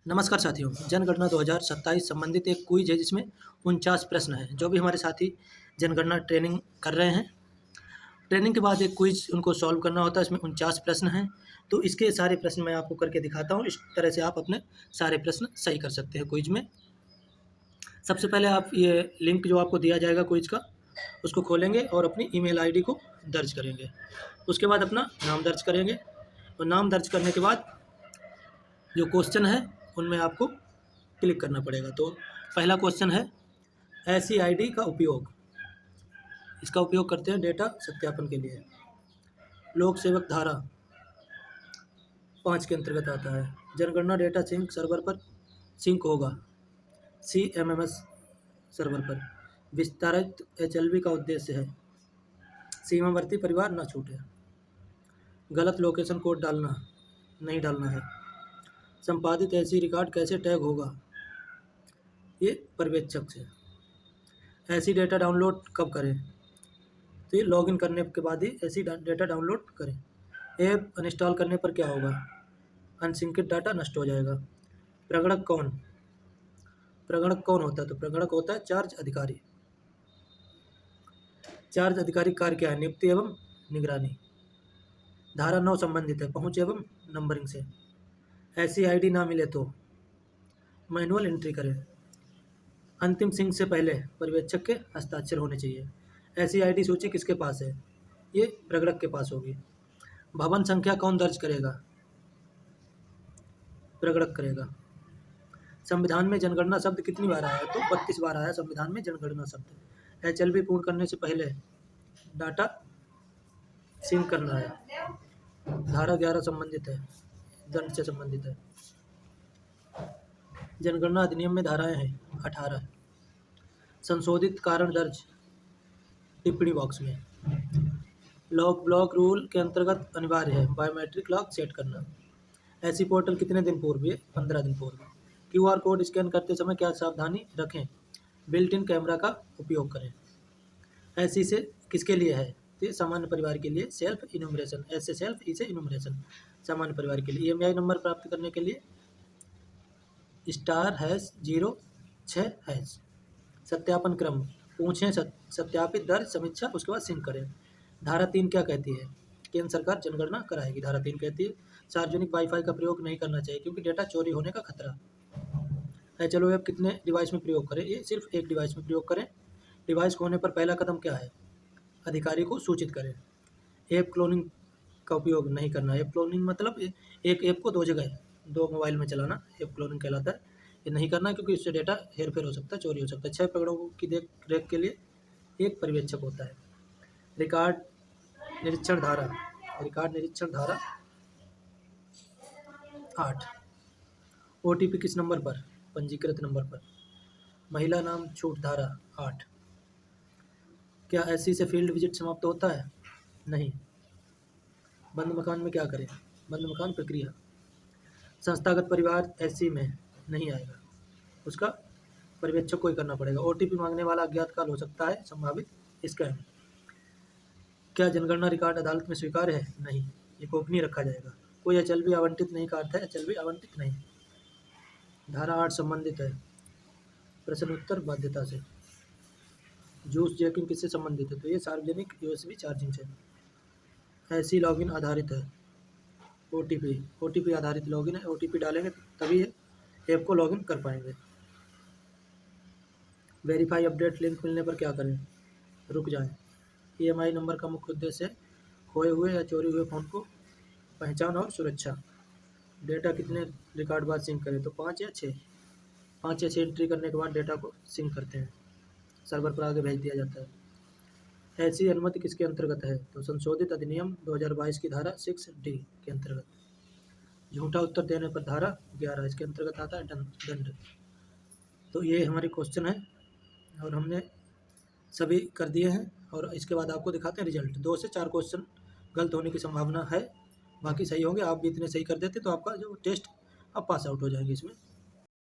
नमस्कार साथियों, जनगणना 2027 संबंधित एक क्विज है जिसमें 49 प्रश्न हैं। जो भी हमारे साथी जनगणना ट्रेनिंग कर रहे हैं, ट्रेनिंग के बाद एक क्विज उनको सॉल्व करना होता है। इसमें 49 प्रश्न हैं, तो इसके सारे प्रश्न मैं आपको करके दिखाता हूँ। इस तरह से आप अपने सारे प्रश्न सही कर सकते हैं क्विज में। सबसे पहले आप ये लिंक जो आपको दिया जाएगा क्विज का, उसको खोलेंगे और अपनी ईमेल आईडी को दर्ज करेंगे। उसके बाद अपना नाम दर्ज करेंगे और नाम दर्ज करने के बाद जो क्वेश्चन है उनमें आपको क्लिक करना पड़ेगा। तो पहला क्वेश्चन है ऐसी आईडी का उपयोग। इसका उपयोग करते हैं डेटा सत्यापन के लिए। लोक सेवक धारा 5 के अंतर्गत आता है। जनगणना डेटा सिंक सर्वर पर सिंक होगा, CMMS सर्वर पर। विस्तारित HLB का उद्देश्य है सीमावर्ती परिवार न छूटे। गलत लोकेशन कोड डालना नहीं डालना है। संपादित ऐसी रिकॉर्ड कैसे टैग होगा, ये पर्यवेक्षक से। ऐसी डेटा डाउनलोड कब करें, तो ये लॉगिन करने के बाद ही ऐसी डेटा डाउनलोड करें। ऐप अनइंस्टॉल करने पर क्या होगा, अनसिंकित डाटा नष्ट हो जाएगा। प्रगणक कौन होता है, तो प्रगणक होता है चार्ज अधिकारी। चार्ज अधिकारी कार्य क्या है, नियुक्ति एवं निगरानी। धारा 9 संबंधित है पहुंच एवं नंबरिंग से। ऐसी आईडी ना मिले तो मैनुअल एंट्री करें। अंतिम सिंक से पहले पर्यवेक्षक के हस्ताक्षर होने चाहिए। ऐसी आईडी सूची किसके पास है, ये प्रगणक के पास होगी। भवन संख्या कौन दर्ज करेगा, प्रगणक करेगा। संविधान में जनगणना शब्द कितनी बार आया, तो 32 बार आया संविधान में जनगणना शब्द। HLB पूर्ण करने से पहले डाटा सिंक करना है। धारा 11 संबंधित है, दंड से संबंधित है। जनगणना अधिनियम में धाराएं हैं 18। संशोधित कारण दर्ज टिप्पणी बॉक्स में। लॉक ब्लॉक रूल के अंतर्गत अनिवार्य है बायोमेट्रिक लॉक सेट करना। ऐसी पोर्टल कितने दिन पूर्व, ये 15 दिन पूर्व। QR कोड स्कैन करते समय क्या सावधानी रखें, बिल्ट इन कैमरा का उपयोग करें। ऐसी से किसके लिए है, तो सामान्य परिवार के लिए। सेल्फ इन्यूमरेशन, ऐसे सेल्फ, इसे इन्यूमरेशन, सामान्य परिवार के लिए। EMI नंबर प्राप्त करने के लिए *#06#। सत्यापन क्रम, पूछें, सत्यापित, दर्ज, समीक्षा, उसके बाद सिंक करें। धारा 3 क्या कहती है, केंद्र सरकार जनगणना कराएगी। धारा 3 कहती है सार्वजनिक वाईफाई का प्रयोग नहीं करना चाहिए क्योंकि डेटा चोरी होने का खतरा है। चलो ऐप कितने डिवाइस में प्रयोग करें, ये सिर्फ एक डिवाइस में प्रयोग करें। डिवाइस खोने पर पहला कदम क्या है, अधिकारी को सूचित करें। ऐप क्लोनिंग का उपयोग नहीं करना। ऐप क्लोनिंग मतलब एक ऐप को दो जगह, दो मोबाइल में चलाना, ऐप क्लोनिंग कहलाता है। ये नहीं करना क्योंकि इससे डेटा हेरफेर हो सकता है, चोरी हो सकता है। 6 प्रकरणों की देख रेख के लिए एक पर्यवेक्षक होता है। रिकॉर्ड निरीक्षण धारा 8। OTP किस नंबर पर, पंजीकृत नंबर पर। महिला नाम छूट धारा 8। क्या ऐसी से फील्ड विजिट समाप्त होता है, नहीं। बंद मकान में क्या करें, बंद मकान प्रक्रिया। संस्थागत परिवार ऐसी में नहीं आएगा, उसका पर्यवेक्षक को ही करना पड़ेगा। OTP मांगने वाला अज्ञात काल हो सकता है, संभावित स्कैम। क्या जनगणना रिकॉर्ड अदालत में स्वीकार्य है, नहीं, ये गोपनीय रखा जाएगा। कोई HLB आवंटित नहीं का अर्थ है HLB आवंटित नहीं। धारा 8 संबंधित है प्रश्नोत्तर बाध्यता से। जूस जैकिंग किससे संबंधित है, तो ये सार्वजनिक USB चार्जिंग से। ऐसी लॉगिन आधारित है। OTP आधारित लॉगिन है। OTP डालेंगे तभी ऐप को लॉगिन कर पाएंगे। वेरीफाई अपडेट लिंक मिलने पर क्या करें, रुक जाएं। EMI नंबर का मुख्य उद्देश्य है खोए हुए या चोरी हुए फ़ोन को पहचान और सुरक्षा। डेटा कितने रिकॉर्ड बाद सिंक करें, तो 5 या 6। 5 या 6 एंट्री करने के बाद डेटा को सिंक करते हैं, सर्वर पर आगे भेज दिया जाता है। ऐसी अनुमति किसके अंतर्गत है, तो संशोधित अधिनियम 2022 की धारा 6D के अंतर्गत। झूठा उत्तर देने पर धारा 11 इसके अंतर्गत आता है दंड। तो ये हमारे क्वेश्चन है और हमने सभी कर दिए हैं और इसके बाद आपको दिखाते हैं रिजल्ट। 2 से 4 क्वेश्चन गलत होने की संभावना है, बाकी सही होंगे। आप भी इतने सही कर देते तो आपका जो टेस्ट आप पास आउट हो जाएंगे इसमें।